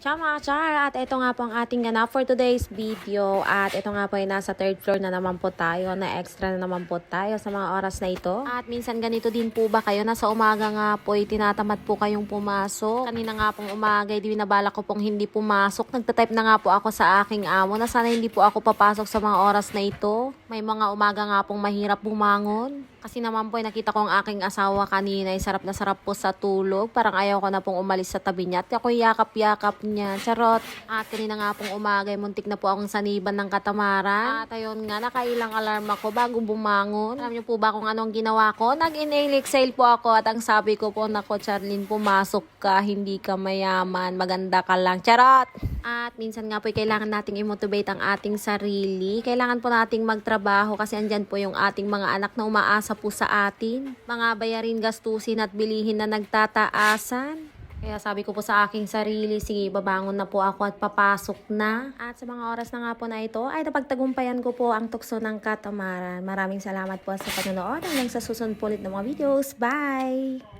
Ciao mga char! At ito nga po ang ating ganap for today's video. At ito nga po ay nasa third floor na naman po tayo. Na extra na naman po tayo sa mga oras na ito. At minsan ganito din po ba kayo? Nasa umaga nga po ay tinatamad po kayong pumasok. Kanina nga pong umaga ay binabala ko pong hindi pumasok. Nagtatype na nga po ako sa aking amo na sana hindi po ako papasok sa mga oras na ito. May mga umaga nga pong mahirap bumangon. Kasi naman po ay nakita ko ang aking asawa kanina ay sarap na sarap po sa tulog. Parang ayaw ko na pong umalis sa tabi niya. At ako yakap-yakap niya. Charot. At kanina nga pong umaga ay muntik na po akong saniban ng katamaran. At ayun nga, nakailang alarm ako bago bumangon. Alam niyo po ba kung anong ginawa ko? Nag-inhale exhale po ako at ang sabi ko po, nako Charlene, pumasok ka, hindi ka mayaman, maganda ka lang. Charot! At minsan nga po kailangan nating i-motivate ang ating sarili. Kailangan po nating magtrabaho kasi andyan po yung ating mga anak na umaasa po sa atin. Mga bayarin, gastusin at bilihin na nagtataasan. Kaya sabi ko po sa aking sarili, sige, babangon na po ako at papasok na. At sa mga oras na nga po na ito, ay napagtagumpayan ko po ang tukso ng katamaran. Maraming salamat po sa panonood. Hanggang sa susunod po ulit ng mga videos. Bye!